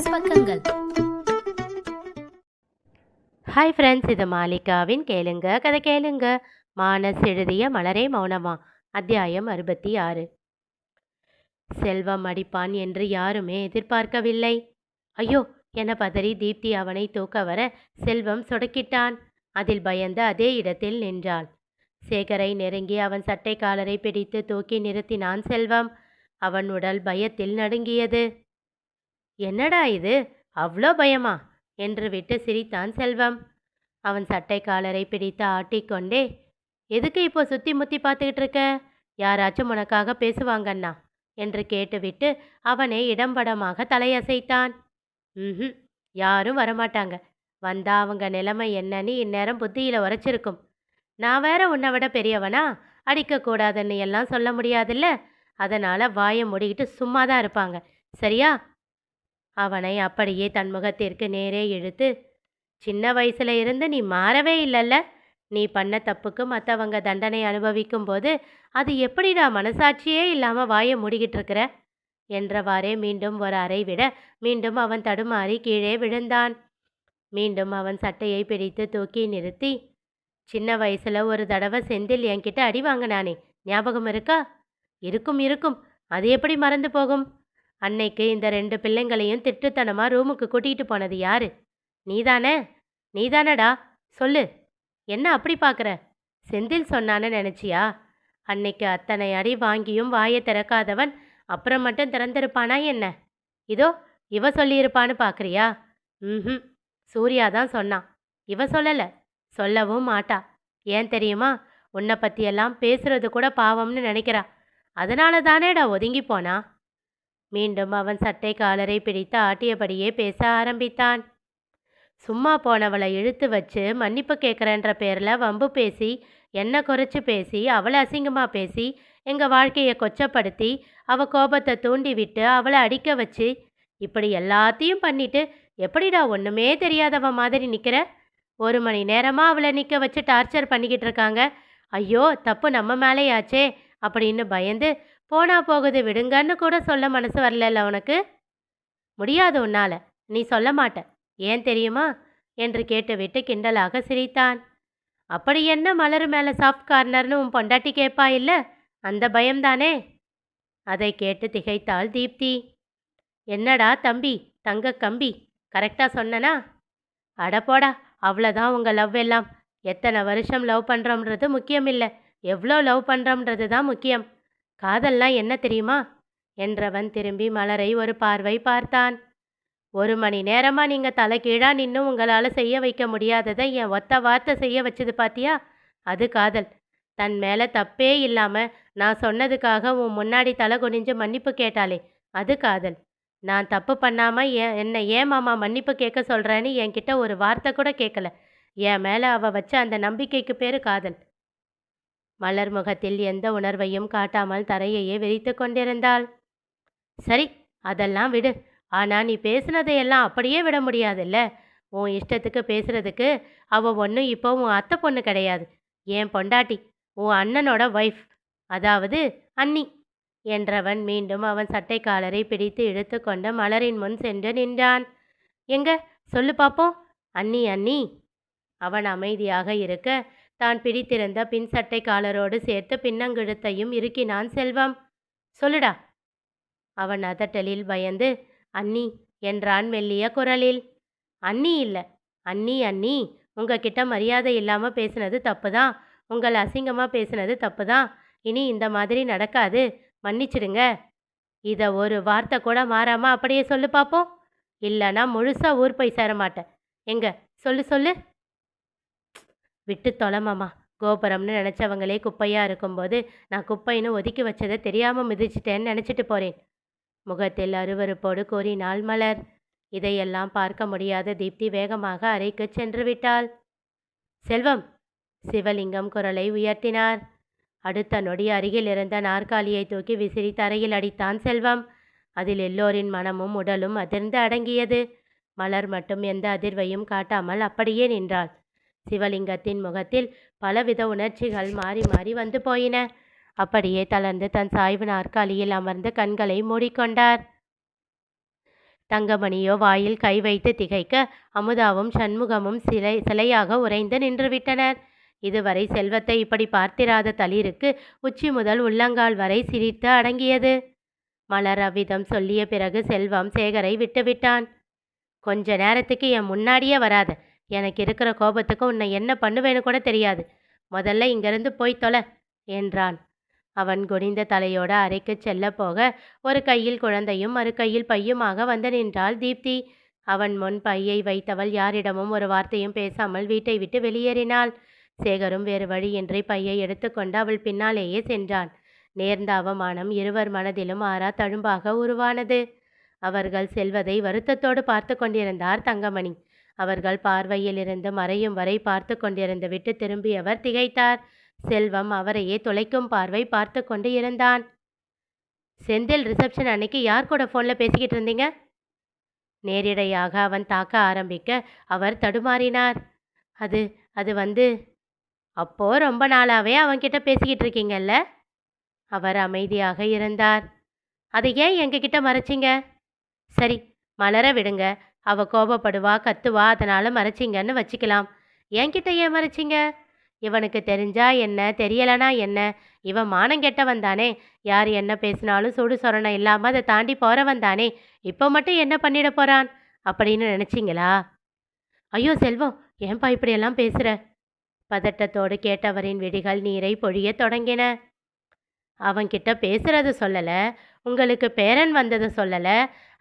மானஸ் பக்கங்கள். Hi friends, இது மாலிகாவின் கேளுங்க கதை கேளுங்க. மானஸ் எழுதிய மலரே மௌனமா, அத்தியாயம் 66. செல்வம் அடிப்பான் என்று யாருமே எதிர்பார்க்கவில்லை. ஐயோ என பதறி தீப்தி அவனை தூக்க வர செல்வம் சொடக்கிட்டான். அதில் பயந்து அதே இடத்தில் நின்றாள். சேகரை நெருங்கி அவன் சட்டை காலரை பிடித்து தூக்கி நிறுத்தினான் செல்வம். அவன் உடல் பயத்தில் நடுங்கியது. என்னடா இது, அவ்வளோ பயமா என்று விட்டு சிரித்தான் செல்வம். அவன் சட்டை காலரை பிடித்து ஆட்டிக்கொண்டே, எதுக்கு இப்போ சுற்றி முத்தி பார்த்துக்கிட்டு இருக்க? யாராச்சும் உனக்காக பேசுவாங்கண்ணா என்று கேட்டுவிட்டு அவனை இடம்படமாக தலையசைத்தான். ம், யாரும் வரமாட்டாங்க. வந்தா அவங்க நிலைமை என்னன்னு இந்நேரம் புத்தியில் உரைச்சிருக்கும். நான் வேற உன்னை விட பெரியவனா? அடிக்கக்கூடாதுன்னு எல்லாம் சொல்ல முடியாதுல்ல. அதனால் வாயை மூடிக்கிட்டு சும்மா தான் இருப்பாங்க, சரியா? அவனை அப்படியே தன் முகத்திற்கு நேரே இழுத்து, சின்ன வயசுல இருந்து நீ மாறவே இல்லைல்ல. நீ பண்ண தப்புக்கு மற்றவங்க தண்டனை அனுபவிக்கும் போது அது எப்படிடா மனசாட்சியே இல்லாமல் வாயை மூடிக்கிட்டு இருக்கிற என்றவாறே மீண்டும் ஒரு அறை விட மீண்டும் அவன் தடுமாறி கீழே விழுந்தான். மீண்டும் அவன் சட்டையை பிடித்து தூக்கி நிறுத்தி, சின்ன வயசுல ஒரு தடவை செந்தில் என்கிட்ட அடி வாங்கினானே, ஞாபகம் இருக்கா? இருக்கும் இருக்கும், அது எப்படி மறந்து போகும்? அன்னைக்கு இந்த 2 பிள்ளைங்களையும் திட்டுத்தனமா ரூமுக்கு கூட்டிகிட்டு போனது யாரு? நீதானே? நீதானடா, சொல்லு. என்ன அப்படி பார்க்குற? செந்தில் சொன்னான்னு நினச்சியா? அன்னைக்கு அத்தனை அடி வாங்கியும் வாயை திறக்காதவன் அப்புறம் மட்டும் திறந்திருப்பானா என்ன? இதோ இவ சொல்லியிருப்பான்னு பார்க்குறியா? ம், சூர்யா தான் சொன்னான். இவ சொல்லலை, சொல்லவும் மாட்டா. ஏன் தெரியுமா? உன்னை பற்றியெல்லாம் பேசுறது கூட பாவம்னு நினைக்கிறா. அதனால தானேடா ஒதுங்கி போனா. மீண்டும் அவன் சட்டை காலரை பிடித்து ஆட்டியபடியே பேச ஆரம்பித்தான். சும்மா போனவளை இழுத்து வச்சு மன்னிப்பு கேட்குறன்ற பேரில் வம்பு பேசி, என்ன குறைச்சி பேசி, அவளை அசிங்கமாக பேசி, எங்கள் வாழ்க்கையை கொச்சப்படுத்தி, அவள் கோபத்தை தூண்டி விட்டு அவளை அடிக்க வச்சு, இப்படி எல்லாத்தையும் பண்ணிட்டு எப்படிடா ஒன்றுமே தெரியாதவ மாதிரி நிற்கிற? 1 மணி நேரமாக அவளை நிற்க வச்சு டார்ச்சர் பண்ணிக்கிட்டு இருக்காங்க. ஐயோ தப்பு நம்ம மேலேயாச்சே அப்படின்னு பயந்து, போனா போகுது விடுங்கன்னு கூட சொல்ல மனசு வரல உனக்கு? முடியாது உன்னால, நீ சொல்ல மாட்ட. ஏன் தெரியுமா என்று கேட்டுவிட்டு கிண்டலாக சிரித்தான். அப்படி என்ன மலர் மேலே சாஃப்ட் கார்னர்னு உன் பொண்டாட்டி கேட்பா இல்லை? அந்த பயம்தானே? அதை கேட்டு திகைத்தாள் தீப்தி. என்னடா தம்பி, தங்க கம்பி, கரெக்டாக சொன்னனா? அடப்போடா, அவ்வளோதான் உங்கள் லவ் எல்லாம். எத்தனை வருஷம் லவ் பண்ணுறோம்ன்றது முக்கியம் இல்லை, எவ்வளோ லவ் பண்ணுறோம்ன்றது தான் முக்கியம். காதல்லாம் என்ன தெரியுமா என்றவன் திரும்பி மலரை ஒரு பார்வை பார்த்தான். 1 மணி நேரமாக நீங்கள் தலைகீழாக நின்று உங்களால் செய்ய வைக்க முடியாததை என் ஒத்த வார்த்தை செய்ய வச்சது பாத்தியா? அது காதல். தன் மேலே தப்பே இல்லாமல் நான் சொன்னதுக்காக உன் முன்னாடி தலை குனிஞ்சு மன்னிப்பு கேட்டாலே அது காதல். நான் தப்பு பண்ணாமல் என்னை ஏன் மாமா மன்னிப்பு கேட்க சொல்கிறேன்னு என்கிட்ட ஒரு வார்த்தை கூட கேட்கல. என் மேலே அவள் வச்ச அந்த நம்பிக்கைக்கு பேர் காதல். மலர் முகத்தில் எந்த உணர்வையும் காட்டாமல் தரையையே விரித்து கொண்டிருந்தாள். சரி, அதெல்லாம் விடு. ஆனால் நீ பேசுனதையெல்லாம் அப்படியே விட முடியாதுல்ல. உன் இஷ்டத்துக்கு பேசுறதுக்கு அவள் ஒன்றும் இப்போ உன் அத்தை பொண்ணு கிடையாது, என் பொண்டாட்டி, உன் அண்ணனோட ஒய்ஃப், அதாவது அண்ணி என்றவன் மீண்டும் அவன் சட்டை காலரை பிடித்து இழுத்து கொண்டு மலரின் முன் சென்று நின்றான். எங்க சொல்லு பாப்போம், அண்ணி அண்ணி. அவன் அமைதியாக இருக்க தான் பிடித்திருந்த பின் சட்டை காலரோடு சேர்த்து பின்னங்கிழுத்தையும் இறுக்கினான் செல்வம். சொல்லுடா. அவன் அதட்டலில் பயந்து அண்ணி என்றான் மெல்லிய குரலில். அண்ணி இல்லை, அண்ணி அண்ணி. உங்ககிட்ட மரியாதை இல்லாமல் பேசுனது தப்பு தான், உங்களை அசிங்கமாக பேசுனது தப்பு தான். இனி இந்த மாதிரி நடக்காது, மன்னிச்சிடுங்க. இதை ஒரு வார்த்தை கூட மாறாமல் அப்படியே சொல்லு பார்ப்போம். இல்லைன்னா முழுசாக ஊர் போய் சேர மாட்டேன். எங்க சொல்லு சொல்லு. விட்டு தொலைமாமா. கோபுரம்னு நினச்சவங்களே குப்பையாக இருக்கும்போது நான் குப்பைன்னு ஒதுக்கி வச்சதை தெரியாமல் மிதிச்சிட்டேன்னு நினச்சிட்டு போகிறேன். முகத்தில் அருவருப்போடு கூறினாள் மலர். இதையெல்லாம் பார்க்க முடியாத தீப்தி வேகமாக அறைக்கு சென்று விட்டாள். செல்வம், சிவலிங்கம் குரலை உயர்த்தினார். அடுத்த நொடி அருகில் இருந்த நாற்காலியை தூக்கி விசிறி தரையில் அடித்தான் செல்வம். அதில் எல்லோரின் மனமும் உடலும் அதிர்ந்து அடங்கியது. மலர் மட்டும் எந்த அதிர்வையும் காட்டாமல் அப்படியே நின்றாள். சிவலிங்கத்தின் முகத்தில் பலவித உணர்ச்சிகள் மாறி மாறி வந்து போயின. அப்படியே தளர்ந்து தன் சாய்வு நாற்காலியில் அமர்ந்து கண்களை மூடிக்கொண்டார். தங்கமணியோ வாயில் கை வைத்து திகைக்க, அமுதாவும் சண்முகமும் சிலையாக உறைந்து நின்றுவிட்டனர். இதுவரை செல்வத்தை இப்படி பார்த்திராத தளிருக்கு உச்சி முதல் உள்ளங்கால் வரை சிரித்து அடங்கியது. மலர் அவ்விதம் சொல்லிய பிறகு செல்வம் சேகரை விட்டுவிட்டான். கொஞ்ச நேரத்துக்கு என் முன்னாடியே வராத. எனக்கு இருக்கிற கோபத்துக்கு உன்னை என்ன பண்ணுவேன்னு கூட தெரியாது. முதல்ல இங்கிருந்து போய் தொலை என்றான். அவன் குனிந்த தலையோட அறைக்கு செல்ல போக ஒரு கையில் குழந்தையும் மறு கையில் பையுமாக வந்து நின்றாள் தீப்தி. அவன் முன் பையை வைத்தவள் யாரிடமும் ஒரு வார்த்தையும் பேசாமல் வீட்டை விட்டு வெளியேறினாள். சேகரும் வேறு வழியின்றி பையை எடுத்துக்கொண்டு அவள் பின்னாலேயே சென்றான். நேர்ந்த அவமானம் இருவர் மனதிலும் ஆறா தழும்பாக உருவானது. அவர்கள் செல்வதை வருத்தத்தோடு பார்த்து கொண்டிருந்தார் தங்கமணி. அவர்கள் பார்வையிலிருந்து மறையும் வரை பார்த்து கொண்டிருந்து விட்டு திரும்பியவர் திகைத்தார். செல்வம் அவரையே துளைக்கும் பார்வை பார்த்து கொண்டு இருந்தான். செந்தில் ரிசப்ஷன் அன்னைக்கு யார் கூட ஃபோனில் பேசிக்கிட்டு இருந்தீங்க? நேரிடையாக அவன் தாக்க ஆரம்பிக்க அவர் தடுமாறினார். அது அது வந்து அப்போ ரொம்ப நாளாவே அவன்கிட்ட பேசிக்கிட்டு இருக்கீங்கல்ல? அவர் அமைதியாக இருந்தார். அதை ஏன் எங்ககிட்ட மறைச்சிங்க? சரி, மலர விடுங்க. அவ கோபப்படுவா, கத்துவா, அதனால மறைச்சிங்கன்னு வச்சுக்கலாம். என்கிட்ட ஏன் மறைச்சிங்க? இவனுக்கு தெரிஞ்சா என்ன, தெரியலனா என்ன? இவன் மானம் கெட்டவன் தானே. யார் என்ன பேசினாலும் சுடு சொரணம் இல்லாமல் அதை தாண்டி போறவன் தானே. இப்போ மட்டும் என்ன பண்ணிட போறான் அப்படின்னு நினைச்சிங்களா? ஐயோ செல்வம், ஏன்பா இப்படியெல்லாம் பேசுற? பதட்டத்தோடு கேட்டவரின் விழிகள் நீரை பொழிய தொடங்கின. அவன்கிட்ட பேசுறது சொல்லல, உங்களுக்கு பேரன் வந்தது சொல்லல,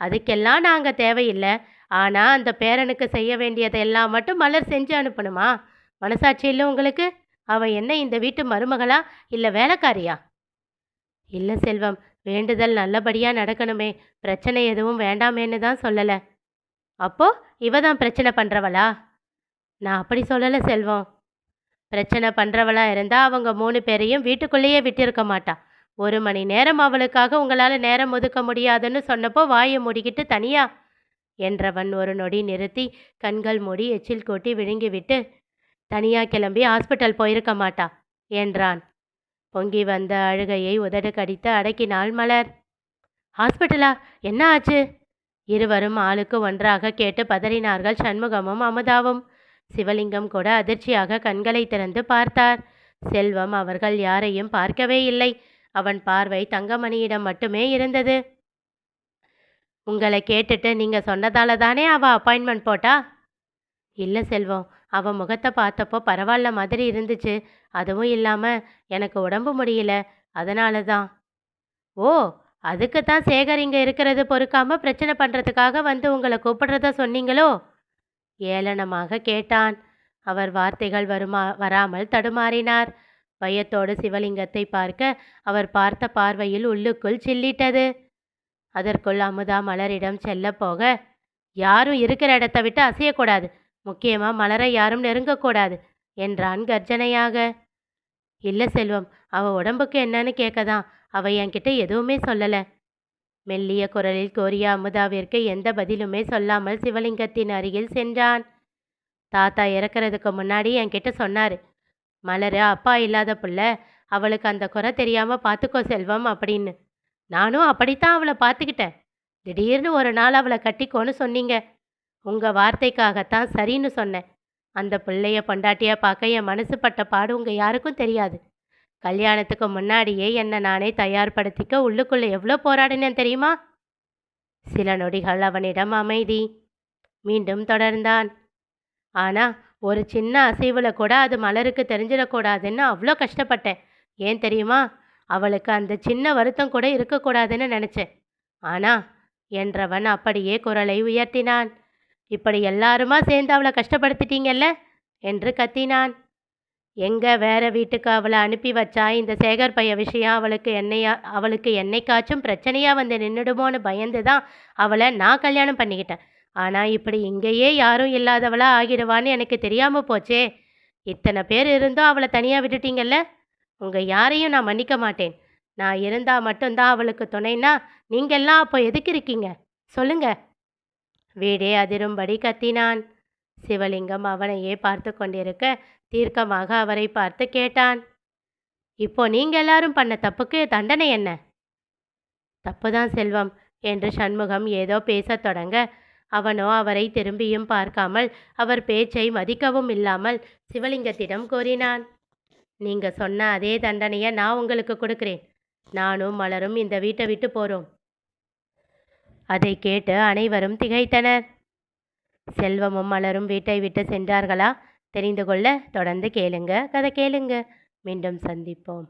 அதுக்கெல்லாம் நாங்கள் தேவையில்லை. ஆனால் அந்த பேரனுக்கு செய்ய வேண்டியதெல்லாம் மட்டும் மலர் செஞ்சு அனுப்பணுமா? மனசாட்சி இல்லை உங்களுக்கு? அவன் என்ன இந்த வீட்டு மருமகளா இல்லை வேலைக்காரியா? இல்லை செல்வம், வேண்டுதல் நல்லபடியாக நடக்கணுமே, பிரச்சனை எதுவும் வேண்டாமேன்னு தான் சொல்லலை. அப்போ இவ தான் பிரச்சனை பண்ணுறவளா? நான் அப்படி சொல்லலை செல்வம். பிரச்சனை பண்ணுறவளா இருந்தால் அவங்க 3 பேரையும் வீட்டுக்குள்ளேயே விட்டிருக்க மாட்டா. 1 மணி நேரம் அவளுக்காக உங்களால் நேரம் ஒதுக்க முடியாதுன்னு சொன்னப்போ வாயை மூடிக்கிட்டு தனியா என்றவன் ஒரு நொடி நிறுத்தி கண்கள் மூடி எச்சில் கூட்டி விழுங்கிவிட்டு, தனியா கிளம்பி ஹாஸ்பிட்டல் போயிருக்க மாட்டா என்றான். பொங்கி வந்த அழுகையை உதடு கடித்து அடக்கினாள் மலர். ஹாஸ்பிட்டலா? என்ன ஆச்சு? இருவரும் ஆளுக்கு ஒன்றாக கேட்டு பதறினார்கள் சண்முகமும் அமுதாவும். சிவலிங்கம் கூட அதிர்ச்சியாக கண்களை திறந்து பார்த்தார். செல்வம் அவர்கள் யாரையும் பார்க்கவே இல்லை. அவன் பார்வை தங்கமணியிடம் மட்டுமே இருந்தது. உங்களை கேட்டுட்டு நீங்கள் சொன்னதால தானே அவள் அப்பாயின்மெண்ட் போட்டா? இல்லை செல்வம், அவள் முகத்தை பார்த்தப்போ பரவாயில்ல மாதிரி இருந்துச்சு. அதுவும் இல்லாமல் எனக்கு உடம்பு முடியல, அதனால தான். ஓ, அதுக்கு தான் சேகர் இங்கே இருக்கிறது பொறுக்காமல் பிரச்சனை பண்ணுறதுக்காக வந்து உங்களை கூப்பிடுறத சொன்னீங்களோ? ஏளனமாக கேட்டான். அவர் வார்த்தைகள் வராமல் தடுமாறினார். பயத்தோடு சிவலிங்கத்தை பார்க்க அவர் பார்த்த பார்வையில் உள்ளுக்குள் சில்லிட்டது. அதற்குள் அமுதா மலரிடம் செல்ல போக, யாரும் இருக்கிற இடத்த விட்டு அசையக்கூடாது, முக்கியமாக மலரை யாரும் நெருங்கக்கூடாது என்றான் கர்ஜனையாக. இல்லை செல்வம், அவள் உடம்புக்கு என்னன்னு கேட்கதான். அவள் என்கிட்ட எதுவுமே சொல்லலை. மெல்லிய குரலில் கோரிய அமுதாவிற்கு எந்த பதிலுமே சொல்லாமல் சிவலிங்கத்தின் அருகில் சென்றான். தாத்தா இறக்கிறதுக்கு முன்னாடி என்கிட்ட சொன்னார், மலர் அப்பா இல்லாத புள்ள, அவளுக்கு அந்த குறை தெரியாமல் பார்த்துக்கோ செல்வம் அப்படின்னு. நானும் அப்படித்தான் அவளை பார்த்துக்கிட்டேன். திடீர்னு ஒரு நாள் அவளை கட்டிக்கோன்னு சொன்னீங்க. உங்கள் வார்த்தைக்காகத்தான் சரின்னு சொன்னேன். அந்த பிள்ளைய பொண்டாட்டியா பார்க்க என் மனசு பட்ட பாடு உங்கள் யாருக்கும் தெரியாது. கல்யாணத்துக்கு முன்னாடியே என்னை நானே தயார்படுத்திக்க உள்ளுக்குள்ளே எவ்வளோ போராடினேன் தெரியுமா? சில நொடிகள் அவனிடம் அமைதி. மீண்டும் தொடர்ந்தான். ஆனால் ஒரு சின்ன அசைவில் கூட அது மலருக்கு தெரிஞ்சிடக்கூடாதுன்னு அவ்வளோ கஷ்டப்பட்டேன். ஏன் தெரியுமா? அவளுக்கு அந்த சின்ன வருத்தம் கூட இருக்கக்கூடாதுன்னு நினச்சேன். ஆனா என்றவன் அப்படியே குரலை உயர்த்தினான். இப்படி எல்லாருமா சேர்ந்து அவளை கஷ்டப்படுத்திட்டீங்கல்ல என்று கத்தினான். எங்க வேற வீட்டுக்கு அவளை அனுப்பி வச்சா இந்த சேகர் பைய விஷயம் அவளுக்கு என்னைக்காச்சும் பிரச்சனையா வந்து நின்றுடுமோன்னு பயந்து தான் அவளை நான் கல்யாணம் பண்ணிக்கிட்டேன். ஆனால் இப்படி இங்கேயே யாரும் இல்லாதவளா ஆகிடுவான்னு எனக்கு தெரியாமல் போச்சே. இத்தனை பேர் இருந்தும் அவளை தனியாக விட்டுட்டீங்கல்ல. உங்கள் யாரையும் நான் மன்னிக்க மாட்டேன். நான் இருந்தால் மட்டும்தான் அவளுக்கு துணைன்னா நீங்கள்லாம் அப்போ எதுக்கு இருக்கீங்க சொல்லுங்க? வீடே அதிரும்படி கத்தினான். சிவலிங்கம் அவனையே பார்த்து கொண்டிருக்க தீர்க்கமாக அவரை பார்த்து கேட்டான். இப்போ நீங்கள் எல்லாரும் பண்ண தப்புக்கு தண்டனை என்ன? தப்புதான் செல்வம். என்று சண்முகம் ஏதோ பேசத் தொடங்க, அவனோ அவரை திரும்பியும் பார்க்காமல் அவர் பேச்சை மதிக்கவும் இல்லாமல் சிவலிங்கத்திடம் கூறினான். நீங்க சொன்ன அதே தண்டனையை நான் உங்களுக்கு கொடுக்கிறேன். நானும் மலரும் இந்த வீட்டை விட்டு போறோம். அதை கேட்டு அனைவரும் திகைத்தனர். செல்வமும் மலரும் வீட்டை விட்டு சென்றார்களா? தெரிந்து கொள்ள தொடர்ந்து கேளுங்க. கதை கேளுங்க. மீண்டும் சந்திப்போம்.